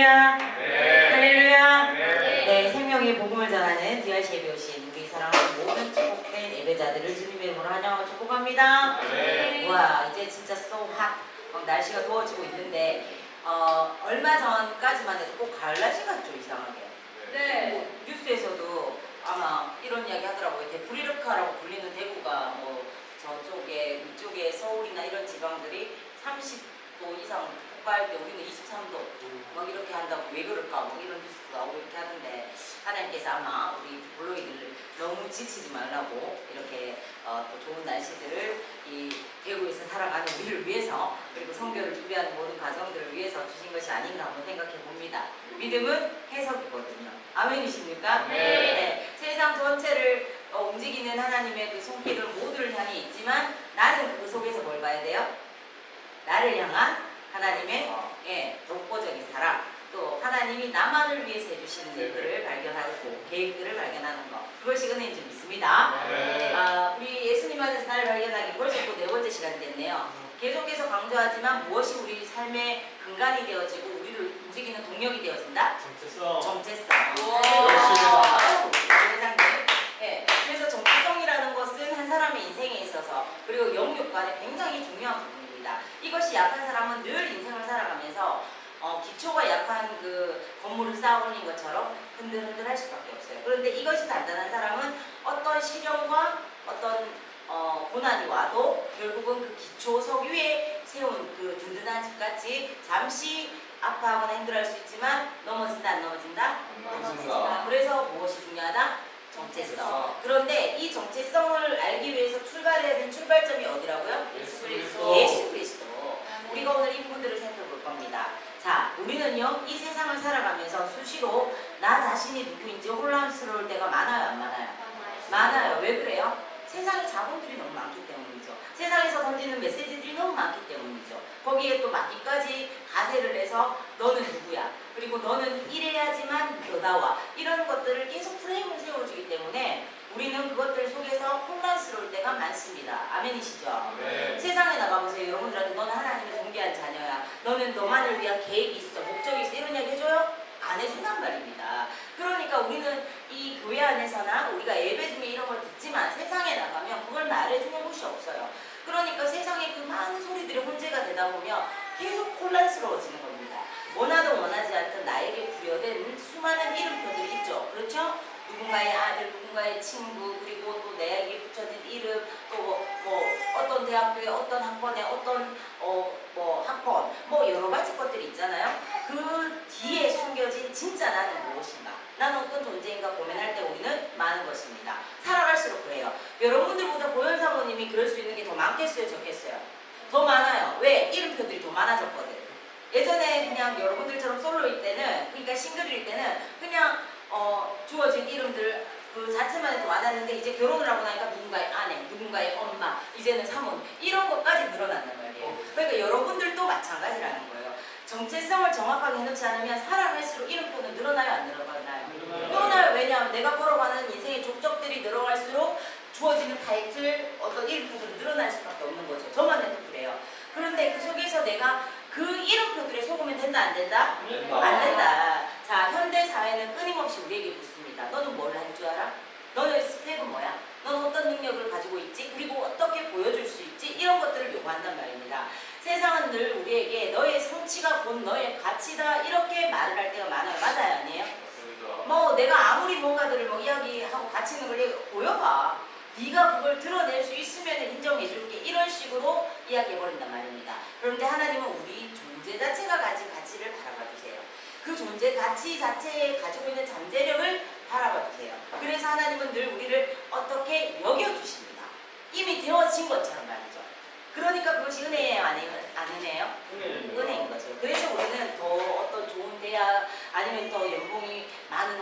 할렐루야. 네. 할렐루야. 네. 네, 생명의 복음을 전하는 DRC 예배 오신 우리 사랑하는 모든 축복된 예배자들을 주님의 이름으로 환영하고 축복합니다. 네. 와, 이제 진짜 so hot. 막 날씨가 더워지고 있는데 얼마 전까지만 해도 꼭 가을 날씨 같죠, 이상하게. 네. 뭐, 뉴스에서도 아마 이런 이야기 하더라고요. 대프리르카라고 불리는 대구가 뭐 저쪽에 위쪽에 서울이나 이런 지방들이 30도 이상 폭발 때 우리는 23도 막 이렇게 한다고 왜 그럴까 뭐 이런 뉴스도 나오고 이렇게 하는데 하나님께서 아마 우리 블로이들을 너무 지치지 말라고 이렇게 또 좋은 날씨들을 이 대구에서 살아가는 우리를 위해서 그리고 성교를 준비하는 모든 가정들을 위해서 주신 것이 아닌가 한번 생각해 봅니다. 믿음은 해석이거든요. 아멘이십니까? 네. 세상 전체를 움직이는 하나님의 그 손길은 모두를 향해 있지만 나는 그 속에서 뭘 봐야 돼요? 나를 향한 하나님의 독보적인 사랑, 또 하나님이 나만을 위해서 해주시는 일들을 발견하고 계획들을 발견하는 것, 그것이 은혜인 줄 믿습니다. 네. 우리 예수님 안에서 나를 발견하기 벌써 또 4번째 시간이 됐네요. 계속해서 강조하지만 무엇이 우리 삶의 근간이 되어지고 우리를 움직이는 동력이 되어진다? 정체성. 네. 그래서 정체성이라는 것은 한 사람의 인생에 있어서 그리고 영육간에 굉장히 중요한 부분입니다. 이것이 약한 사람은 늘 인생을 살아가면서 기초가 약한 그 건물을 쌓아 올린 것처럼 흔들흔들 할 수밖에 없어요. 그런데 이것이 단단한 사람은 어떤 시련과 어떤 고난이 와도 결국은 그 기초석 위에 세운 그 든든한 집같이 잠시 아파하거나 힘들어할 수 있지만 넘어진다 안 넘어진다? 넘어진다. 그래서 무엇이 중요하다? 정체성. 그런데 이 정체성을 알기 위해서 출발해야 되는 출발점이 어디라고요? 예수 그리스도. 예수 그리스도. 우리가 오늘 이 부분들을 살펴볼 겁니다. 자, 우리는요 이 세상을 살아가면서 수시로 나 자신이 누구인지 혼란스러울 때가 많아요, 안 많아요? 많아요. 왜 그래요? 세상에 자본들이 너무 많기 때문이죠. 세상에서 던지는 메시지들이 너무 많기 때문이죠. 거기에 또 맞기까지 가세를 해서 너는 누구야? 그리고 너는 이래야지만 너다와 이런 것들을 계속 프레임을 세워주기 때문에 우리는 그것들 속에서 혼란스러울 때가 많습니다. 아멘이시죠? 네. 세상에 나가보세요. 여러분들한테 너는 하나님의 존귀한 자녀야. 너는 너만을 위한 계획이 있어. 목적이 있어. 이런 이야기 해줘요? 안 해준단 말입니다. 그러니까 우리는 이 교회 안에서나 우리가 예배 중에 이런 걸 듣지만 세상에 나가면 그걸 말해주는 곳이 없어요. 그러니까 세상에 그 많은 소리들이 혼재가 되다 보면 계속 혼란스러워지는 겁니다. 원하든 원하지 않든 나에게 부여된 수많은 이름표들이 있죠. 그렇죠? 누군가의 아들, 누군가의 친구, 그리고 또 내게 붙여진 이름, 또 뭐 어떤 대학교에 어떤 학번에 어떤 뭐 학번, 뭐 여러 가지 것들이 있잖아요. 그 뒤에 숨겨진 진짜 나는 무엇인가? 나는 어떤 존재인가 고민할 때 우리는 많은 것입니다. 살아갈수록 그래요. 여러분들보다 보현 사모님이 그럴 수 있는 게 더 많겠어요, 적겠어요? 더 많아요. 왜? 이름표들이 더 많아졌거든. 예전에 그냥 여러분들처럼 솔로일 때는, 그러니까 싱글일 때는 그냥 주어진 이름들 그 자체만 해도 많았는데 이제 결혼을 하고 나니까 누군가의 아내, 누군가의 엄마, 이제는 사모님 이런 것까지 늘어난단 말이에요. 그러니까 여러분들도 마찬가지라는 거예요. 정체성을 정확하게 해놓지 않으면 살아갈수록 이름표는 늘어나요, 안 늘어나요? 늘어나요. 왜냐하면 내가 걸어가는 인생의 족적들이 늘어갈수록 주어지는 타이틀, 어떤 이름표들은 늘어날 수밖에 없는 거죠. 저만 해도 그래요. 그런데 그 속에서 내가 그 이름표들에 속으면 된다, 안 된다? 안 된다. 자, 현대 사회는 끊임없이 우리에게 묻습니다. 너는 뭘 할 줄 알아? 너의 스펙은 뭐야? 너는 어떤 능력을 가지고 있지? 그리고 어떻게 보여줄 수 있지? 이런 것들을 요구한단 말입니다. 세상은 늘 우리에게 너의 성취가 곧 너의 가치다 이렇게 말을 할 때가 많아요. 맞아요, 아니에요? 뭐 내가 아무리 뭔가들을 뭐 이야기하고 가치 있는 걸 보여봐. 네가 그걸 드러낼 수 있으면 인정해줄게. 이런 식으로 이야기해버린단 말입니다. 그런데 하나님은 우리 존재 자체가 가진 가치를 바라봐주세요. 그 존재 가치 자체에 가지고 있는 잠재력을 바라봐주세요. 그래서 하나님은 늘 우리를 어떻게 여겨주십니다. 이미 되어진 것처럼 말이죠. 그러니까 그것이 은혜예요, 아니네요? 은혜인 거죠. 그래서 우리는 더 어떤 좋은 대학 아니면 더 연봉이 많은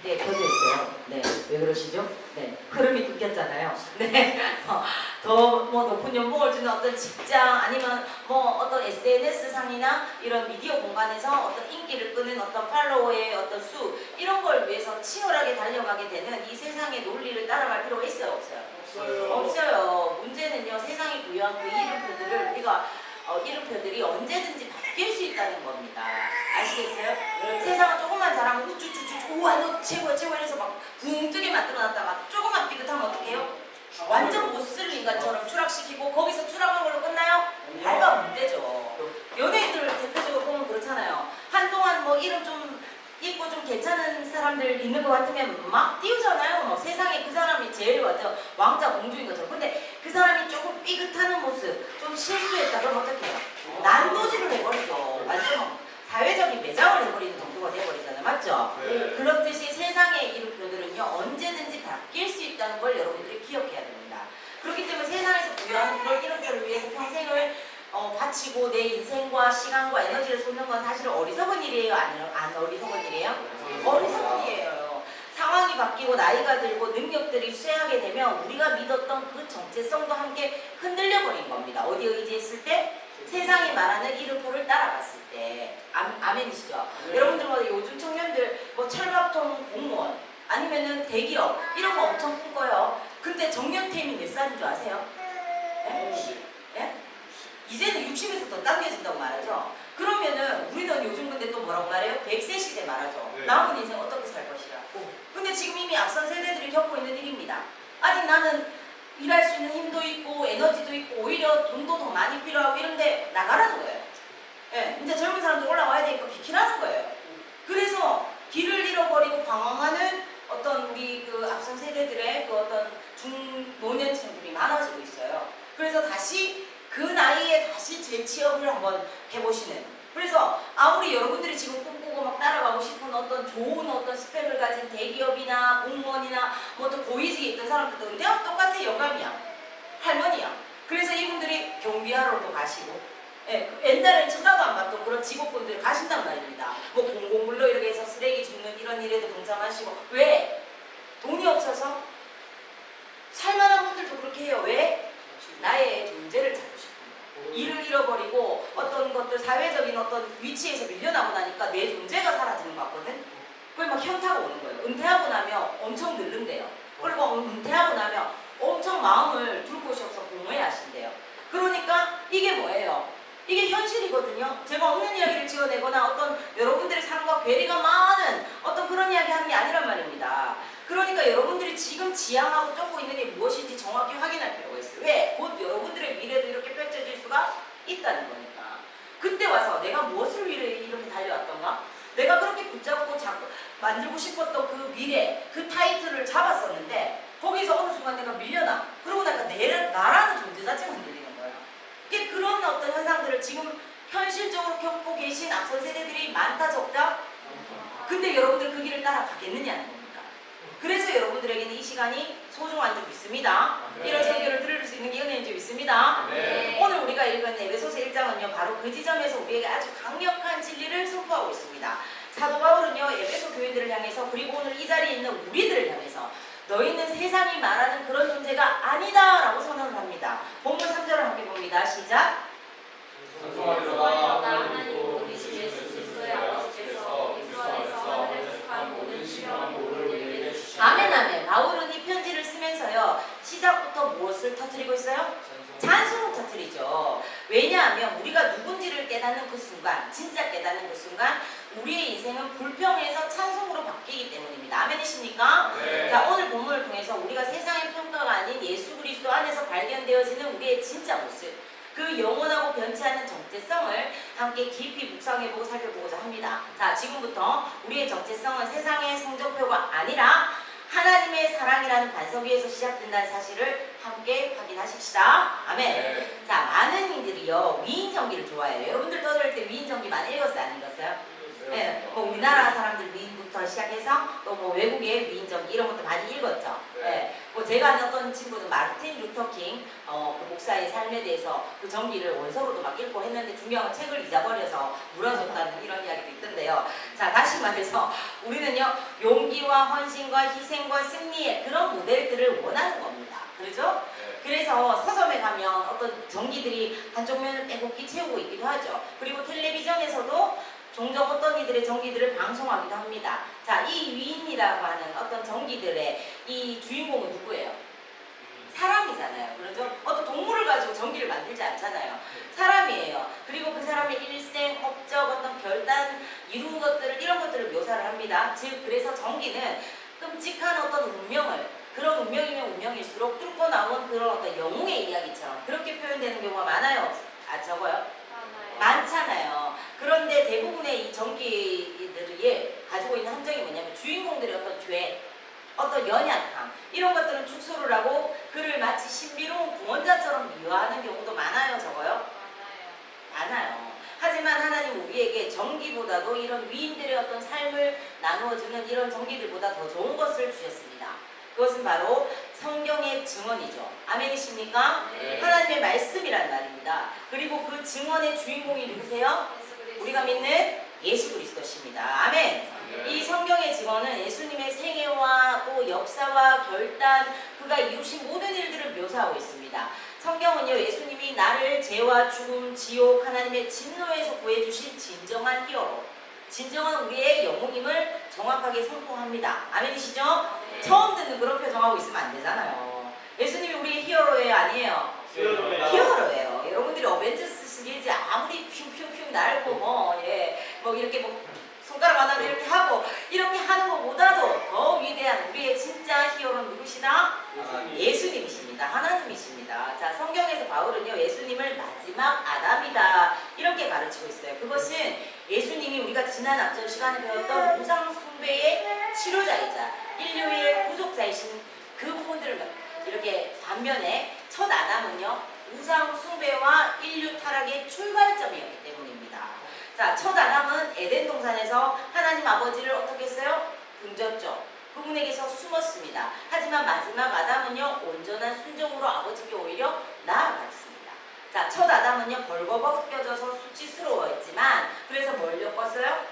네, 켜져 있어요. 네, 왜 그러시죠? 네, 흐름이 끊겼잖아요. 네, 더 뭐 높은 연봉을 주는 어떤 직장 아니면 뭐 어떤 SNS 상이나 이런 미디어 공간에서 어떤 인기를 끄는 어떤 팔로워의 어떤 수 이런 걸 위해서 치열하게 달려가게 되는 이 세상의 논리를 따라갈 필요가 있어요, 없어요? 없어요. 문제는요, 세상이 부여한 그 이름표들을 우리가 이름표들이 언제든지 바뀔 수 있다는 있는 것 같으면 막 띄우잖아요. 뭐 세상에 그 사람이 제일 완전 왕자 공주인 것처럼. 근데 그 사람이 조금 삐끗하는 모습, 좀 실수했다 그러면 어떡해요? 난도질을 해버리죠. 완전 사회적인 매장을 해버리는 정도가 돼버리잖아요. 맞죠? 네. 그렇듯이 세상의 이름표들은요 언제든지 바뀔 수 있다는 걸 여러분들이 기억해야 됩니다. 그렇기 때문에 세상에서 부여하는 그런 이름표를 위해서 평생을 바치고 내 인생과 시간과 에너지를 쏟는 건 사실 어리석은 일이에요? 안 어리석은 일이에요? 어리석은 일이에요. 상황이 바뀌고 나이가 들고 능력들이 쇠하게 되면 우리가 믿었던 그 정체성도 함께 흔들려버린 겁니다. 어디에 의지했을 때? 세상이 말하는 이름표를 따라갔을 때. 아멘이시죠? 네. 여러분들 뭐 요즘 청년들 뭐 철밥통 공무원 아니면은 대기업 이런 거 엄청 꿈꿔요. 근데 정년퇴임이 몇 살인 줄 아세요? 네? 네? 이제는 60에서 더 당겨진다고 말하죠. 그러면은 우리는 요즘 근데 또 뭐라고 말해요? 100세 시대 말하죠. 네. 남은 인생 어떻게 살 것이야. 근데 지금 이미 앞선 세대들이 겪고 있는 일입니다. 아직 나는 일할 수 있는 힘도 있고 에너지도 있고 오히려 돈도 더 많이 필요하고 이런데 나가라는 거예요. 예, 이제 젊은 사람들 올라와야 되니까 비키라는 거예요. 그래서 길을 잃어버리고 방황하는 어떤 우리 그 앞선 세대들의 그 어떤 중노년층들이 많아지고 있어요. 그래서 다시 그 나이에 다시 재취업을 한번 해보시는. 그래서 아무리 여러분들이 지금 꿈꾸고 막 따라가고 싶은 어떤 좋은 어떤 스펙을 가진 대기업이나 공무원이나 뭐 또 고위직에 있던 사람들도 그냥 똑같아 영감이야. 할머니야. 그래서 이분들이 경비하러도 가시고 예, 옛날엔 쳐다도 안 봤던 그런 직업군들 가신단 말입니다. 뭐 공공물로 이렇게 해서 쓰레기 줍는 이런 일에도 동참하시고. 왜? 돈이 없어서? 살만한 분들도 그렇게 해요. 왜? 나의 존재를 찾고 싶은 거예요. 일을 잃어버리고 어떤 것들 사회적인 어떤 위치에서 밀려나고 나니까 내 존재가 사라지는 것 같거든. 그걸 막 현타가 오는 거예요. 은퇴하고 나면 엄청 늙는데요. 그리고 은퇴하고 나면 엄청 마음을 둘 곳이 없어 공허해하신대요. 그러니까 이게 뭐예요? 이게 현실이거든요. 제가 없는 이야기를 지어내거나 어떤 여러분들의 삶과 괴리가 많은 어떤 그런 이야기 하는 게 아니란 말입니다. 그러니까 여러분들이 지금 지향하고 쫓고 있는 게 무엇인지 정확히 확인할 필요가 있어요. 왜? 곧 여러분들의 미래도 이렇게 펼쳐질 수가 있다는 거니까. 그때 와서 내가 무엇을 위해 이렇게 달려왔던가? 내가 그렇게 붙잡고 자꾸 만들고 싶었던 그 미래, 그 타이틀을 잡았었는데 거기서 어느 순간 내가 밀려나. 그러고 나니까 나라는 존재 자체가 흔들리는 거예요. 이게 그런 어떤 현상들을 지금 현실적으로 겪고 계신 앞선 세대들이 많다 적다? 근데 여러분들 그 길을 따라가겠느냐는 겁니다. 그래서 여러분들에게는 이 시간이 소중한 줄 믿습니다. 네. 이런 설교를 들을 수 있는 게 은혜인 줄 믿습니다. 네. 오늘 우리가 읽은 에베소서 1장은요 바로 그 지점에서 우리에게 아주 강력한 진리를 선포하고 있습니다. 사도 바울은요 에베소 교인들을 향해서 그리고 오늘 이 자리에 있는 우리들을 향해서 너희는 세상이 말하는 그런 존재가 아니다 라고 선언을 합니다. 본문 3절을 함께 봅니다. 시작. 찬송하리로다 하나님 우리 주 예수 그리스도의 아버지께서 그리스도 안에서 하늘에 속한 모든 신령한 복을 우리에게 주시고 아멘 아멘. 바울은 이 편지를 쓰면서요 시작부터 무엇을 터뜨리고 있어요? 찬송을 터뜨리죠. 왜냐하면 우리가 누군지를 깨닫는 그 순간, 진짜 깨닫는 그 순간 우리의 인생은 불평에서 찬송으로 바뀌기 때문입니다. 아멘이십니까? 네. 자, 오늘 본문을 통해서 우리가 세상의 평가가 아닌 예수 그리스도 안에서 발견되어지는 우리의 진짜 모습, 그 영원하고 변치 않는 정체성을 함께 깊이 묵상해보고 살펴보고자 합니다. 자, 지금부터 우리의 정체성은 세상의 성적표가 아니라 하나님의 사랑이라는 반석 위에서 시작된다는 사실을 함께 확인하십시다. 아멘. 네. 자, 많은 이들이요 위인 전기를 좋아해요. 여러분들 떠들 때 위인 전기 많이 읽었어요, 안 읽었어요? 네, 뭐 우리나라 사람들 위인부터 시작해서 또 뭐 외국의 위인 전기 이런 것도 많이 읽었죠. 네. 뭐 제가 아는 어떤 친구는 마르틴 루터 킹 그 목사의 삶에 대해서 그 전기를 원서로도 막 읽고 했는데 중요한 건 책을 잊어버려서 무너졌다는 이런 이야기도 있던데요. 자, 다시 말해서 우리는요 용기와 헌신과 희생과 승리의 그런 모델들을 원하는 겁니다. 그렇죠? 그래서 서점에 가면 어떤 전기들이 한쪽 면을 빼곡히 채우고 있기도 하죠. 그리고 텔레비전에서도 종종 어떤 이들의 전기들을 방송하기도 합니다. 자, 이 위인이라고 하는 어떤 전기들의 이 주인공은 누구예요? 사람이잖아요. 그렇죠? 어떤 동물을 가지고 전기를 만들지 않잖아요. 사람이에요. 그리고 그 사람의 일생, 업적, 어떤 결단, 이룬 것들을 이런 것들을 묘사를 합니다. 즉 그래서 전기는 끔찍한 어떤 운명을 그런 운명이면 운명일수록 뚫고 나온 그런 어떤 영웅의 이야기처럼 그렇게 표현되는 경우가 많아요. 아, 적어요? 많잖아요. 그런데 대부분의 이 전기들이 가지고 있는 함정이 뭐냐면 주인공들의 어떤 죄, 어떤 연약함 이런 것들은 축소를 하고 그를 마치 신비로운 구원자처럼 미화하는 경우도 많아요. 적어요? 많아요. 하지만 하나님 우리에게 정기보다도 이런 위인들의 어떤 삶을 나누어주는 이런 정기들보다 더 좋은 것을 주셨습니다. 그것은 바로 성경의 증언이죠. 아멘이십니까? 네. 하나님의 말씀이란 말입니다. 그리고 그 증언의 주인공이 누구세요? 우리가 믿는 예수 그리스도십니다. 아멘. 이 성경의 증언은 예수님의 생애와 또 역사와 결단, 그가 이루신 모든 일들을 묘사하고 있습니다. 성경은요, 예수님이 나를 죄와 죽음, 지옥, 하나님의 진노에서 구해주신 진정한 히어로, 진정한 우리의 영웅임을 정확하게 선포합니다. 아멘이시죠? 처음 듣는 그런 표정하고 있으면 안 되잖아요. 예수님이 우리의 히어로예요, 아니에요? 히어로예요. 여러분들이 어벤져스 시리즈 아무리 퓨퓨퓨 날고 뭐 이렇게 뭐 손가락 하나로 이렇게 하고 이렇게 하는 것보다도 더 위대한 우리의 진짜 히어로는 누구시다? 예수님이십니다. 하나님이십니다. 자, 성경에서 바울은요, 예수님을 마지막 아담이다 이렇게 가르치고 있어요. 그것은 예수님이 우리가 지난 앞전 시간에 배웠던 우상 숭배의 치료자이자 인류의 구속자이신 그 부분들을 이렇게 반면에 첫 아담은요, 우상 숭배와 인류 타락의 출발점이었기 때문입니다. 자, 첫 아담은 에덴 동산에서 하나님 아버지를 어떻게 했어요? 등졌죠. 그분에게서 숨었습니다. 하지만 마지막 아담은요, 온전한 순종으로 아버지께 오히려 나아갔습니다. 자, 첫 아담은요, 벌거벗겨져서 수치스러워했지만 그래서 뭘 엮었어요?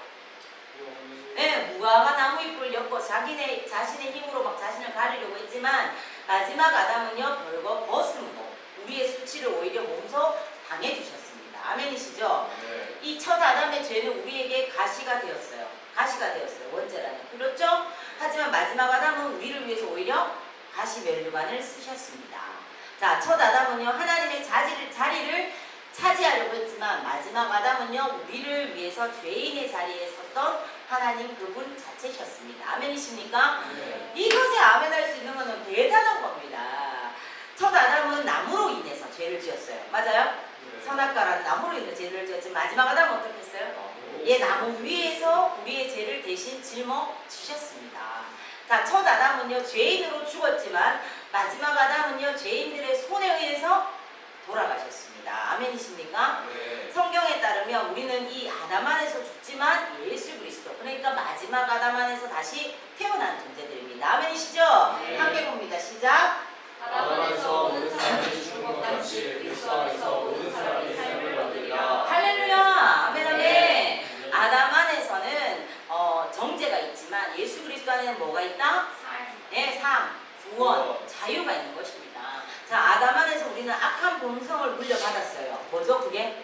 네, 무화과 나무 잎을 엮고 자신의 힘으로 막 자신을 가리려고 했지만 마지막 아담은요, 벌거벗음으로 우리의 수치를 오히려 몸소 당해주셨습니다. 아멘이시죠? 네. 이 첫 아담의 죄는 우리에게 가시가 되었어요. 원죄라는. 그렇죠? 하지만 마지막 아담은 우리를 위해서 오히려 가시 면류관을 쓰셨습니다. 자, 첫 아담은요, 하나님의 자리를 차지하려고 했지만 마지막 아담은요, 우리를 위해서 죄인의 자리에 섰던 하나님 그분 자체셨습니다. 아멘이십니까? 네. 이것에 아멘할 수 있는 것은 대단한 겁니다. 첫 아담은 나무로 인해서 죄를 지었어요. 맞아요? 선악과라는 나무로 인해서 죄를 지었지만 마지막 아담은 어떻게 했어요? 예, 나무 위에서 우리의 죄를 대신 짊어지셨습니다. 자, 첫 아담은요, 죄인으로 죽었지만 마지막 아담은요, 죄인들의 손에 의해서 돌아가셨습니다. 아멘이십니까? 네. 성경에 따르면 우리는 이 아담 안에서 죽지만 예수 그리스도, 그러니까 마지막 아담 안에서 다시 태어난 존재들입니다. 아멘이시죠? 네. 함께 봅니다. 시작. 아담 안에서 모든 사람이 죽은 것 같이 그리스도 안에서 모든 사람이 삶을 얻으리라. 할렐루야. 아멘 아멘. 아담 안에서는 정죄가 있지만 예수 그리스도 안에는 뭐가 있다? 네, 삶, 구원, 자유가 있는 것입니다. 자, 아담 안에서 우리는 악한 본성을 물려받았어요. 뭐죠 그게?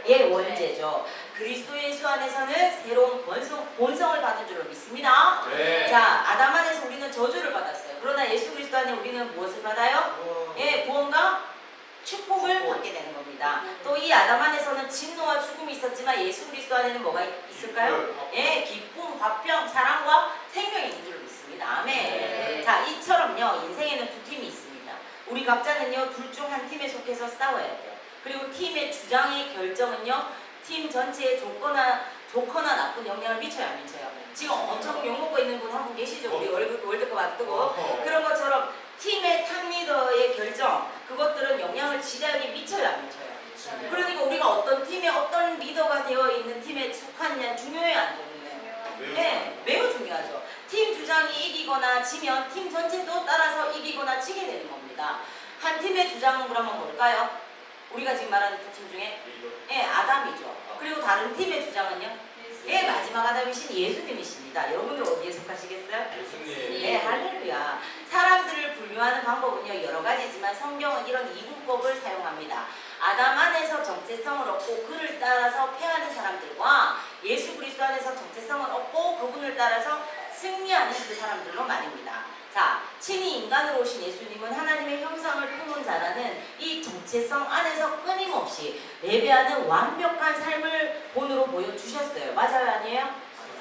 예, 원죄죠. 그리스도 예수 안에서는 새로운 본성을 받은 줄로 믿습니다. 네. 자, 아담 안에서 우리는 저주를 받았어요. 그러나 예수 그리스도 안에 우리는 무엇을 받아요? 예, 구원과 축복을 받게 되는 겁니다. 또 이 아담 안에서는 진노와 죽음이 있었지만 예수 그리스도 안에는 뭐가 있을까요? 예, 기쁨, 화평, 사랑과 생명이 있는 줄로 믿습니다. 아멘. 네. 자, 이처럼요, 인생에는 두 팀이 있습니다. 우리 각자는요, 둘 중 한 팀에 속해서 싸워야 돼요. 그리고 팀의 주장의 결정은요, 팀 전체에 좋거나 나쁜 영향을 미쳐요, 안 미쳐요? 지금 엄청 욕먹고 있는 분 한 분 계시죠? 우리 월드컵 앞두고. 그런 것처럼 팀의 탑리더의 결정, 그것들은 영향을 지대하게 미쳐요, 안 미쳐요? 그러니까 우리가 어떤 팀에 어떤 리더가 되어 있는 팀에 속하느냐 중요해요, 안 중요해요? 네, 매우 중요하죠. 팀 주장이 이기거나 지면 팀 전체도 따라서 이기거나 지게 되는 겁니다. 한 팀의 주장은 그러면 뭘까요? 우리가 지금 말하는 두 팀 중에 예, 아담이죠. 그리고 다른 팀의 주장은요? 예, 마지막 아담이신 예수님이십니다. 여러분들 어디에 속하시겠어요? 예수님. 네, 할렐루야. 사람들을 분류하는 방법은요, 여러 가지지만 성경은 이런 이분법을 사용합니다. 아담 안에서 정체성을 얻고 그를 따라서 패하는 사람들과 예수 그리스도 안에서 정체성을 얻고 그분을 따라서 승리하는 그 사람들로 말입니다. 자, 친히 인간으로 오신 예수님은 하나님의 형상을 품은 자라는 이 정체성 안에서 끊임없이 예배하는 완벽한 삶을 본으로 보여주셨어요. 맞아요, 아니에요?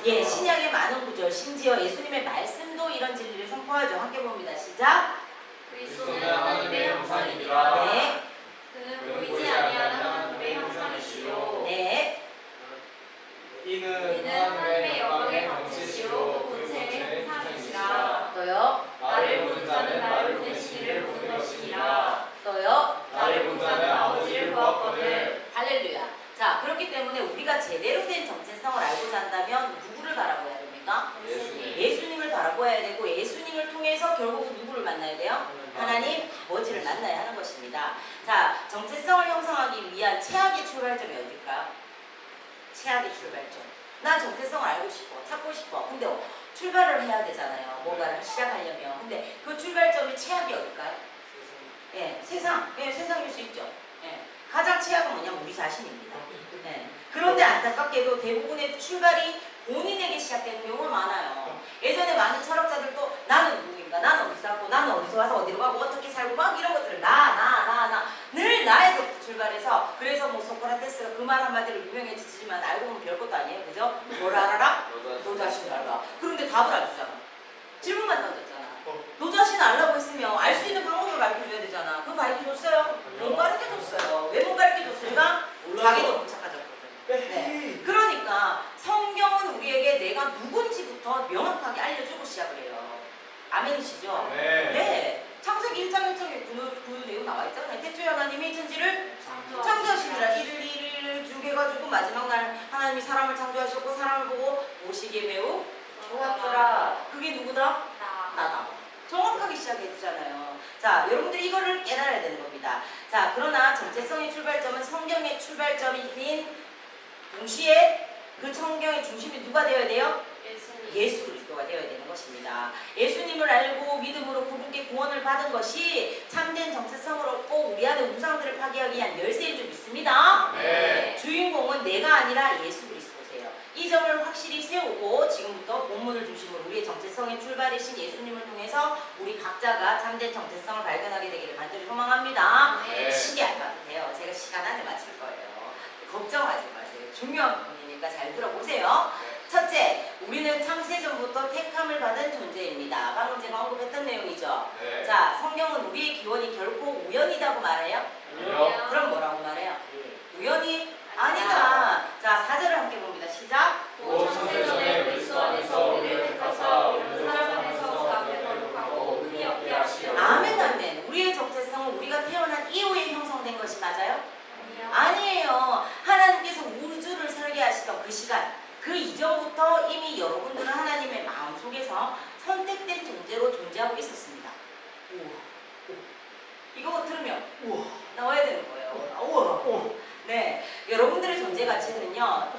예, 신약의 많은 구절, 심지어 예수님의 말씀도 이런 진리를 선포하죠. 함께 봅니다. 시작. 그리스도는 하나님의 형상이니라. 네. 그는 보이지 아니하는 하나님의 형상이시요. 네. 이는 하나님의 영광의 제대로 된 정체성을 알고자 한다면 누구를 바라봐야 됩니까? 예수님. 예수님을 바라봐야 되고 예수님을 통해서 결국 누구를 만나야 돼요? 하나님 아버지를 만나야 하는 것입니다. 자, 정체성을 형성하기 위한 최악의 출발점이 어딜까요? 최악의 출발점. 나 정체성을 알고 싶어, 찾고 싶어. 근데 출발을 해야 되잖아요. 뭔가를 시작하려면. 근데 그 출발점이 최악이 어딜까요? 예, 세상. 예, 세상일 수 있죠. 예, 가장 최악은 뭐냐면 우리 자신입니다. 예. 그런데 안타깝게도 대부분의 출발이 본인에게 시작되는 경우가 많아요. 예전에 많은 철학자들도 나는 누구인가, 나는 어디서 왔고, 나는 어디서 와서 어디로 가고, 어떻게 살고, 막 이런 것들을 늘 나에서 출발해서, 그래서 뭐 소크라테스가 그 말 한마디로 유명해지지만 알고 보면 별것도 아니에요. 그죠? 뭘 알아라? 너 자신을 알아. 그런데 답을 안 주잖아. 질문만 던졌잖아. 너 자신을 알라고 했으면 알 수 있는 방법을 가르쳐줘야 되잖아. 그거 가르쳐줬어요? 못 가르쳐줬어요. 왜 못 가르쳐줬을까? 자기도 못 찾아줬거든. 네. 그러니까 성경은 우리에게 내가 누군지부터 명확하게 알려주고 시작을 해요. 아멘이시죠? 네. 창세기 1장 1장에 그 내용 나와 있잖아요. 태초에 하나님이 천지를 창조하시니라. 이를 주게가지고 마지막 날 하나님이 사람을 창조하셨고 사람을 보고 보시기에 매우 좋았더라. 그게 누구다? 나다. 정확하게 시작해 주잖아요. 자, 여러분들이 이거를 깨달아야 되는 겁니다. 자, 그러나 정체성의 출발점은 성경의 출발점인 동시에 그 성경의 중심이 누가 되어야 돼요? 예수 그리스도가 되어야 되는 것입니다. 예수님을 알고 믿음으로 그분께 구원을 받은 것이 참된 정체성을 얻고 우리 안에 우상들을 파괴하기 위한 열쇠인 줄 믿습니다. 네. 주인공은 내가 아니라 예수 그리스도세요. 이 점을 확실히 세우고 지금부터 본문을 중심으로 우리의 정체성의 출발이신 예수님을 통해서 우리 각자가 참된 정체성을 발견하게 되기를 간절히 소망합니다. 네. 시계 안 봐도 돼요. 제가 시간 안에 맞출 거예요. 걱정하지 마세요. 중요한 부분이니까 잘 들어보세요. 첫째, 우리는 창세전부터 택함을 받은 존재입니다. 방금 제가 언급했던 내용이죠. 네. 자, 성경은 우리의 기원이 결코 우연이라고 말해요? 아니요. 그럼 뭐라고 말해요? 우연이 아니다. 자, 4절을 함께 봅니다. 시작. 오 창세전에 그리스도 안에서 우리를 택하사 우리를 사람 안에서 그 앞에 거룩하고 흠이 없게 하시오. 아멘, 아멘. 우리의 정체성은 우리가 태어난 이후에 형성된 것이 맞아요? 아니에요. 하나님께서 우주를 설계하시던 그 시간, 그 이전부터 이미 여러분들은 하나님의 마음속에서 선택된 존재로 존재하고 있었습니다. 우와. 이거 들으면 우와 나와야 되는 거예요. 우와. 네, 여러분들의 존재 가치는요,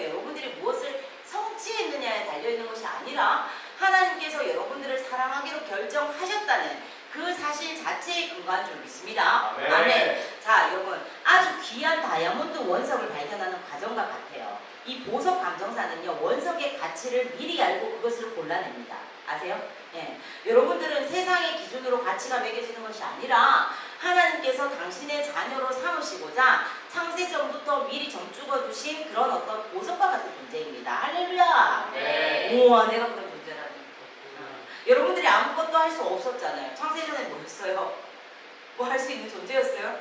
여러분들이 무엇을 성취했느냐에 달려 있는 것이 아니라 하나님께서 여러분들을 사랑하기로 결정하셨다는 그 사실 자체에 근거한 줄 믿습니다. 아멘. 아멘. 자, 여러분, 아주 귀한 다이아몬드 원석을 발견하는 과정과 같아요. 이 보석 감정사는요, 원석의 가치를 미리 알고 그것을 골라냅니다. 아세요? 예. 여러분들은 세상의 기준으로 가치가 매겨지는 것이 아니라 하나님께서 당신의 자녀로 삼으시고자 창세전부터 미리 점찍어 두신 그런 어떤 보석과 같은 존재입니다. 할렐루야! 네. 우와, 내가 그런 존재라니. 여러분들이 아무것도 할 수 없었잖아요. 창세전에 뭐였어요? 뭐 할 수 있는 존재였어요?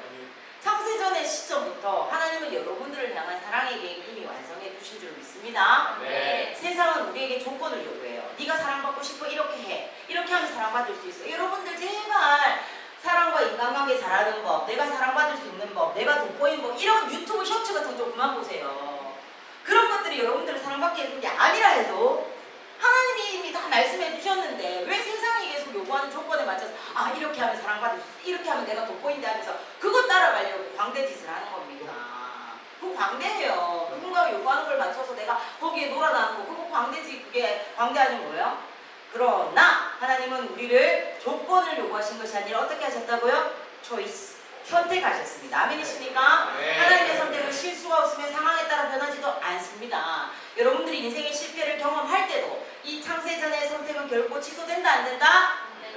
창세전의 시점부터 하나님은 여러분들을 향한 사랑의 계획을 이미 완성해 두신 줄 믿습니다. 네. 세상은 우리에게 조건을 요구해요. 네가 사랑받고 싶어? 이렇게 해. 이렇게 하면 사랑받을 수 있어. 여러분들 제발 사랑과 인간관계 잘하는 법, 내가 사랑받을 수 있는 법, 내가 돋보이는 법, 이런 유튜브 쇼츠 같은 거 좀 그만 보세요. 그런 것들이 여러분들을 사랑받게 해주는 게 아니라 해도 하나님이 이미 다 말씀해 주셨는데 왜 세상이 계속 요구하는 조건에 맞춰서 이렇게 하면 사랑받을 수 있어, 이렇게 하면 내가 돋보인다 하면서 그것 따라가려고 광대짓을 하는 겁니다. 그거 광대예요. 누군가가 요구하는 걸 맞춰서 내가 거기에 놀아나는 거, 그거 광대지. 그게 광대 아닌 거예요? 그러나 하나님은 우리를 조건을 요구하신 것이 아니라 어떻게 하셨다고요? 초이스, 선택하셨습니다. 아멘이십니까? 네. 하나님의 선택은 실수가 없으면 상황에 따라 변하지도 않습니다. 여러분들이 인생의 실패를 경험할 때도 이 창세전의 선택은 결코 취소된다 안 된다?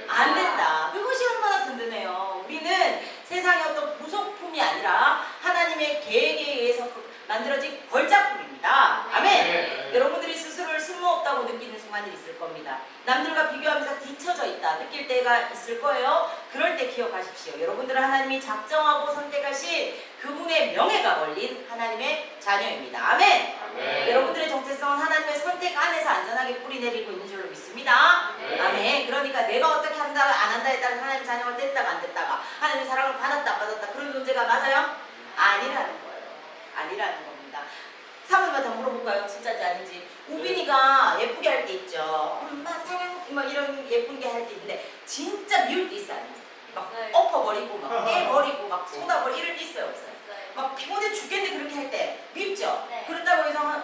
안 된다. 그것이 얼마나 든든해요. 우리는 세상의 어떤 부속품이 아니라 하나님의 계획에 의해서 만들어진 걸작품입니다. 아멘. 네. 여러분들이 스스로를 쓸모없다고 느끼는 순간이 있을 겁니다. 남들과 비교하면서 뒤처져 있다 느낄 때가 있을 거예요. 그럴 때 기억하십시오. 여러분들은 하나님이 작정하고 선택하신 그분의 명예가 걸린 하나님의 자녀입니다. 아멘. 아멘. 여러분들의 정체성은 하나님의 선택 안에서 안전하게 뿌리내리고 있는 줄로 믿습니다. 네. 아멘. 그러니까 내가 어떻게 한다 안 한다에 따라 하나님의 자녀가 됐다가 안 됐다가 하나님의 사랑을 받았다 안 받았다 그런 존재가 맞아요? 아니라는 거예요. 아니라는 겁니다. 우빈한테만 다 물어볼까요? 진짜인지 아닌지. 우빈이가 예쁘게 할 때 있죠. 엄마 사랑 뭐 이런 예쁘게 할 때 있는데 진짜 미울 때 있어 아니에요? 막 엎어버리고 막 깨버리고 막 쏟아버리고 이럴 때 있어요 없어요? 막 피곤해 죽겠는데 그렇게 할 때 밉죠? 네. 그렇다고 해서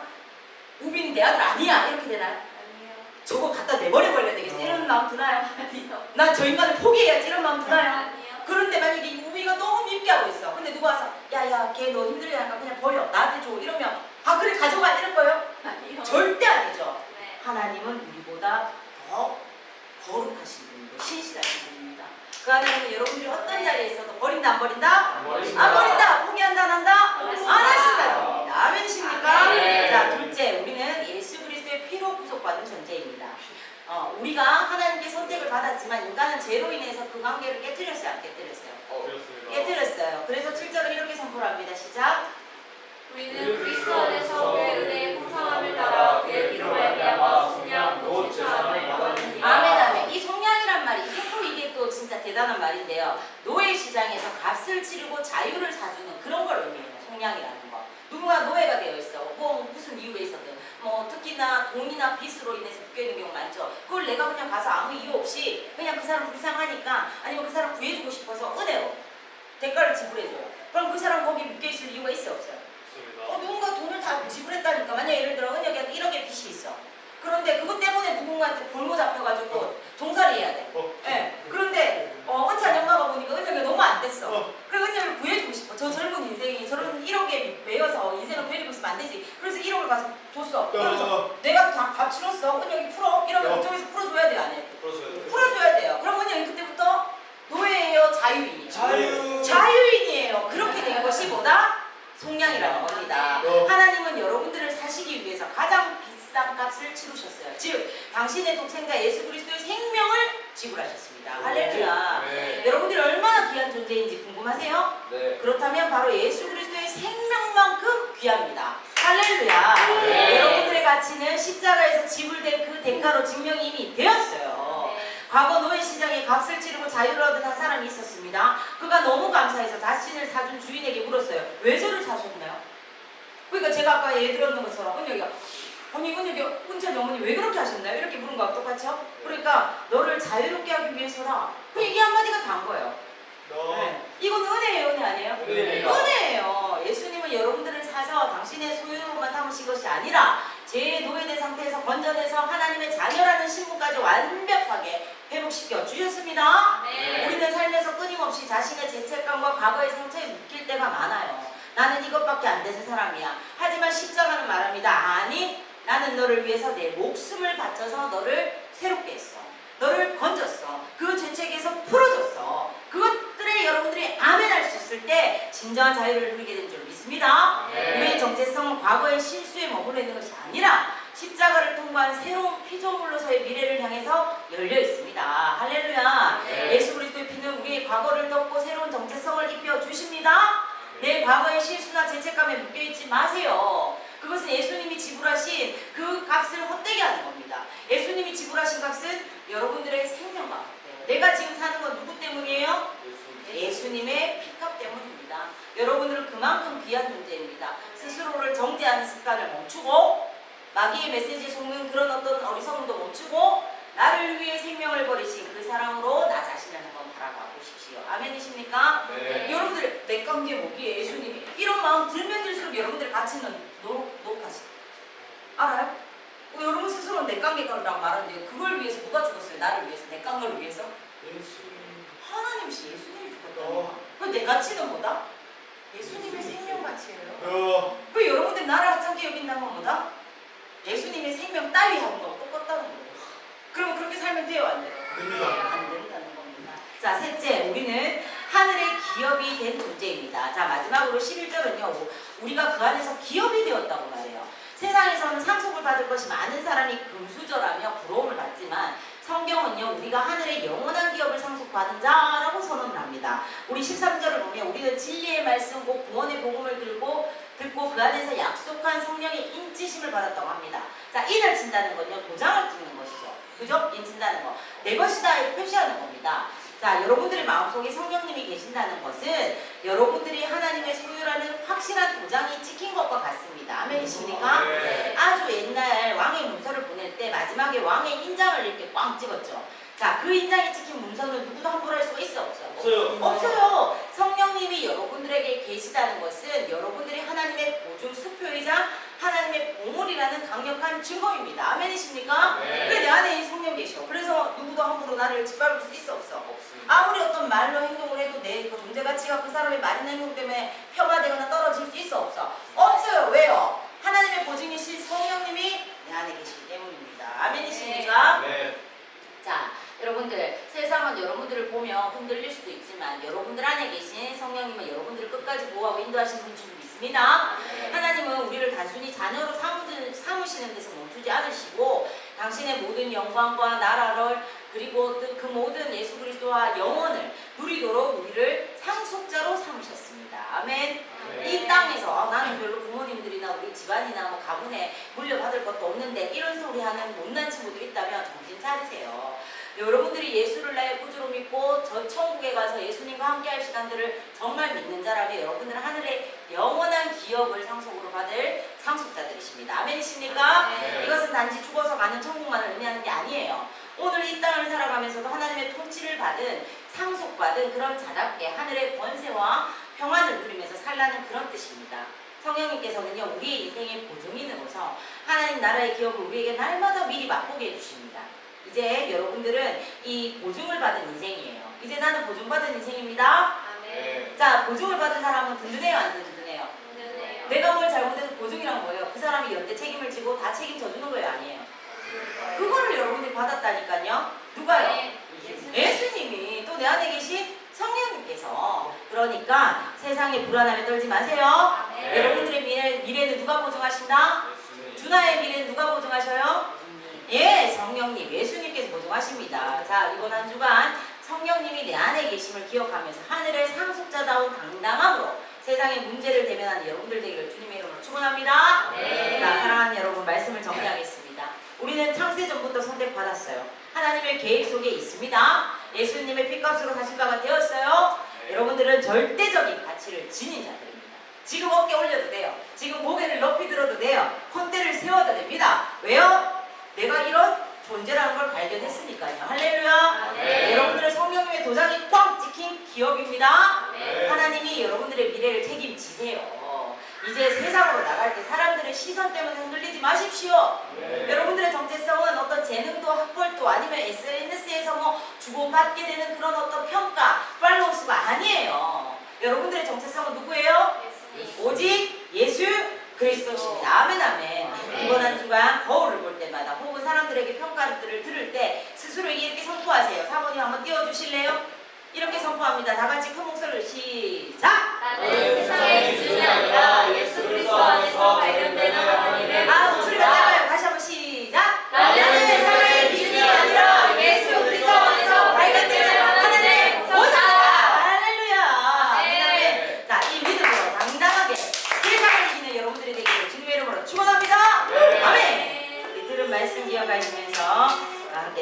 우빈이 내 아들 아니야 이렇게 되나요? 아니요. 저거 갖다 내버려버려야 되겠어 이런 마음 드나요? 아니요. 난 저 인간을 포기해야지 이런 마음 드나요? 아니요. 그런데 만약에 우비가 너무 밉게 하고 있어. 근데 누가 와서 야야 걔 너 힘들게 하니까 그냥 버려 나한테 줘 이러면 아 그래 가져가 이럴 거예요? 아니요. 절대 아니죠. 네. 하나님은 우리보다 더 거룩하신 분이고 신실하신 분입니다. 그 안에는 여러분들이 어떤 자리에 있어도 버린다 안 버린다? 안 안 버린다 포기한다 안 한다? 안 안 하신다는 겁니다. 아멘이십니까? 네. 자 둘째 우리는 예수 그리스도의 피로 구속받은 존재입니다. 우리가 하나님께 선택을 받았지만 인간은 죄로 인해서 그 관계를 깨뜨렸어요 안 깨뜨렸어요? 그렇습니다. 깨뜨렸어요. 그래서 7절을 이렇게 선포합니다. 시작. 우리는 그리스도 안에서 그의 은혜의 풍성함을 따라 그의 피로 말미암아 속량 곧 제사함을 받았느니라. 아멘 아멘. 이 속량이란 말이 이게 또 진짜 대단한 말인데요. 노예 시장에서 값을 치르고 자유를 사주는 그런 걸 의미해요. 속량이라는 거. 누군가 노예가 되어 있어. 뭐 무슨 이유가 있었든. 뭐 특히나 돈이나 빚으로 인해서 묶여있는 경우 많죠. 그걸 내가 그냥 가서 아무 이유 없이 그냥 그 사람 불쌍하니까 아니면 그 사람 구해주고 싶어서 은혜로 대가를 지불해줘요. 그럼 그 사람 거기 묶여있을 이유가 있어요 없어요? 누군가 돈을 다 지불했다니까. 만약 예를 들어 은혁이한테 1억의 빚이 있어. 그런데 그것 때문에 누군가한테 볼모 잡혀가지고 종살이 해야 돼. 예. 그런데 은찬이 엄마가 보니까 은혁이가 너무 안 됐어. 그래서 은혁이를 구해주고 싶어. 저 젊은 인생이 저런 1억에 매여서 인생을 베리고 있으면 안 되지. 그래서 1억을 가서 줬어. 그래서 내가 다 값 치렀어. 은혁이 풀어. 이러면 그쪽에서 풀어줘야 돼요 안 해? 풀어줘야 돼요. 그럼 은혁이 그때부터 노예예요 자유인이에요? 자유인이에요. 그렇게 된 것이 뭐다? 속량이라는 겁니다. 하나님은 여러분들을 사시기 위해서 가장 비싼 값을 치르셨어요. 즉 당신의 독생자 예수 그리스도의 생명을 지불하셨습니다. 할렐루야. 네. 여러분들이 얼마나 귀한 존재인지 궁금하세요? 네. 그렇다면 바로 예수 그리스도의 생명만큼 귀합니다. 할렐루야. 네. 여러분들의 가치는 십자가에서 지불된 그 대가로 증명이 이미 되었어요. 과거 노예 시장에 값을 치르고 자유를 얻은 한 사람이 있었습니다. 그가 너무 감사해서 자신을 사준 주인에게 물었어요. 왜 저를 사셨나요? 그러니까 제가 아까 얘 들었는 것처럼 은혁이가 아니 은혁이 은찬이 어머니 왜 그렇게 하셨나요? 이렇게 물은 거하고 똑같죠? 그러니까 너를 자유롭게 하기 위해서라. 그냥 이 한마디가 단 거예요. 네. 이건 은혜예요 은혜 아니에요? 은혜예요. 은혜예요. 예수님은 여러분들을 사서 당신의 소유로만 삼으신 것이 아니라 죄의 노예된 상태에서 건져내서 하나님의 자녀라는 신분까지 완벽하게 회복시켜 주셨습니다. 네. 우리는 살면서 끊임없이 자신의 죄책감과 과거의 상처에 묶일 때가 많아요. 나는 이것밖에 안 되는 사람이야. 하지만 십자가는 말합니다. 아니 나는 너를 위해서 내 목숨을 바쳐서 너를 새롭게 했어. 너를 건졌어. 그 죄책에서 풀어줬어. 그것들에 여러분들이 아멘할 수 있을 때 진정한 자유를 누리게 된 줄 믿습니다. 네. 우리의 정체성은 과거의 실수에 머물러 있는 것이 아니라 십자가를 통과한 새로운 피조물로서의 미래를 향해서 열려 있습니다. 할렐루야. 네. 예수 그리스도의 피는 우리의 과거를 덮고 새로운 정체성을 입혀 주십니다. 내 과거의 실수나 죄책감에 묶여있지 마세요. 그것은 예수님이 지불하신 그 값을 헛되게 하는 겁니다. 예수님이 지불하신 값은 여러분들의 생명과 같아요. 내가 지금 사는 건 누구 때문이에요? 예수님의 피값 때문입니다. 여러분들은 그만큼 귀한 존재입니다. 스스로를 정죄하는 습관을 멈추고 마귀의 메시지에 속는 그런 어떤 어리석음도 멈추고 나를 위해 생명을 버리신 그 사랑으로 나 자신을 한번 바라봐 보십시오. 아멘이십니까? 네. 여러분들 내 관계 뭐기에 예수님이 이런 마음 들면 들수록 여러분들의 가치는 높아지 알아요? 여러분 스스로는 내 관계라고 말하는데 그걸 위해서 누가 죽었어요? 나를 위해서 내 관계를 위해서? 하나님이시 예수님이 죽었다니까. 그 내 가치는 뭐다? 예수님의 생명 가치예요. 그 여러분들 나를 하찮게 여긴다는 건 뭐다? 예수님의 생명 따위 하는 거하고 똑같다는 거예요. 그럼 그렇게 살면 돼요? 안 돼요? 안 된다는 겁니다. 자, 셋째, 우리는 하늘의 기업이 된 존재입니다. 자, 마지막으로 11절은요. 우리가 그 안에서 기업이 되었다고 말해요. 세상에서는 상속을 받을 것이 많은 사람이 금수저라며 부러움을 받지만 성경은요. 우리가 하늘의 영원한 기업을 상속받은 자라고 선언을 합니다. 우리 13절을 보면 우리는 진리의 말씀 곧 구원의 복음을 듣고 그 안에서 약속한 성령의 인치심을 받았다고 합니다. 자, 인을 친다는 건요. 도장을 찍는 것이죠. 그죠? 인친다는 거. 내 것이다 이렇게 표시하는 겁니다. 자, 여러분들의 마음속에 성령님이 계신다는 것은 여러분들이 하나님의 소유라는 확실한 도장이 찍힌 것과 같습니다. 아멘이십니까? 네. 아주 옛날 왕의 문서를 보낼 때 마지막에 왕의 인장을 이렇게 꽝 찍었죠. 자, 그 인장이 찍힌 문서는 누구도 함부로 할 수가 있어 없어요? 없어요. 없어요. 성령님이 여러분들에게 계시다는 것은 여러분들이 하나님의 보증 수표이자 하나님의 보물이라는 강력한 증거입니다. 아멘이십니까? 네. 왜 내 안에 이 성령 계셔? 그래서 누구도 함부로 나를 짓밟을 수 있어 없어? 없습니다. 아무리 어떤 말로 행동을 해도 내 그 존재 가치가 그 사람의 말이나 행동 때문에 폄하되거나 떨어질 수 있어 없어? 없어요. 왜요? 하나님의 보증이신 성령님이 내 안에 계시기 때문입니다. 아멘이십니까? 네. 자, 여러분들, 세상은 여러분들을 보며 흔들릴 수도 있지만 여러분들 안에 계신 성령님은 여러분들을 끝까지 보호하고 인도하시는 분인 줄 믿습니다. 하나님은 우리를 단순히 자녀로 삼으시는 데서 멈추지 않으시고 당신의 모든 영광과 나라를 그리고 그 모든 예수 그리스도와 영원을 누리도록 우리를 상속자로 삼으셨습니다. 아멘. 이 땅에서 나는 별로 부모님들이나 우리 집안이나 뭐 가문에 물려받을 것도 없는데 이런 소리 하는 못난 친구들 있다면 정신 차리세요. 여러분들이 예수를 나의 구주로 믿고 저 천국에 가서 예수님과 함께 할 시간들을 정말 믿는 자라면 여러분들은 하늘의 영원한 기업을 상속으로 받을 상속자들이십니다. 아멘이십니까? 네. 이것은 단지 죽어서 가는 천국만을 의미하는 게 아니에요. 오늘 이 땅을 살아가면서도 하나님의 통치를 받은 상속받은 그런 자답게 하늘의 권세와 평안을 누리면서 살라는 그런 뜻입니다. 성령님께서는요 우리의 인생의 보증인으로서 하나님 나라의 기업을 우리에게 날마다 미리 맛보게 해주십니다. 이제 여러분들은 이 보증을 받은 인생이에요. 이제 나는 보증받은 인생입니다. 네. 자, 보증을 받은 사람은 든든해요, 안 든든해요? 내가 뭘 잘못해서 보증이란 뭐예요? 그 사람이 연대 책임을 지고 다 책임져 주는 거예요, 아니에요? 그거를 여러분들이 받았다니까요. 누가요? 예수님이 또 내 안에 계신 성령님께서. 그러니까 세상에 불안함에 떨지 마세요. 네. 여러분들의 미래는 누가 보증하신다? 주나의 미래는 누가 보증하셔요? 예, 성령님, 예수님께서 보증하십니다. 자, 이번 한 주간 성령님이 내 안에 계심을 기억하면서 하늘의 상속자다운 당당함으로 세상의 문제를 대면하는 여러분들 되기를 주님의 이름으로 축원합니다. 네. 자, 사랑하는 여러분, 말씀을 정리하겠습니다. 우리는 창세전부터 선택받았어요. 하나님의 계획 속에 있습니다. 예수님의 핏값으로 사신 바가 되었어요. 여러분들은 절대적인 가치를 지닌 자들입니다. 지금 어깨 올려도 돼요. 지금 고개를 높이 들어도 돼요. 콧대를 세워도 됩니다. 왜요? 내가 이런 존재라는 걸 발견했으니까요. 할렐루야. 네. 여러분들은 성령님의 도장이 꽉 찍힌 기업입니다. 네. 하나님이 여러분들의 미래를 책임지세요. 이제 세상으로 나갈 때 사람들의 시선 때문에 흔들리지 마십시오. 네. 여러분들의 정체성은 어떤 재능도 학벌도 아니면 SNS에서 뭐 주고받게 되는 그런 어떤 평가, 팔로우 수가 아니에요. 여러분들의 정체성은 누구예요? 오직 예수 그리스도십니다. 아멘 아멘. 이번 한 주간 거울을 볼 때마다 혹은 사람들에게 평가들을 들을 때 스스로 이렇게 선포하세요. 사모님 한번 띄워주실래요? 이렇게 선포합니다. 다 같이 큰 목소리로 시작! 나는 세상의 기준이 아니라 예수 그리스도 안에서 발견되는 하나님의 아, 목소리가 작아요. 다시 한번 시작! 나는 세상의 기준이 아니라 예수 그리스도 안에서 발견되는 하나님의 보좌다. 할렐루야. 네. 자, 이 믿음으로 당당하게 세상을 이기는 여러분들이 되기를 주님의 이름으로 축원합니다. 네. 아멘. 우리 들은 말씀 기억하시면서 함께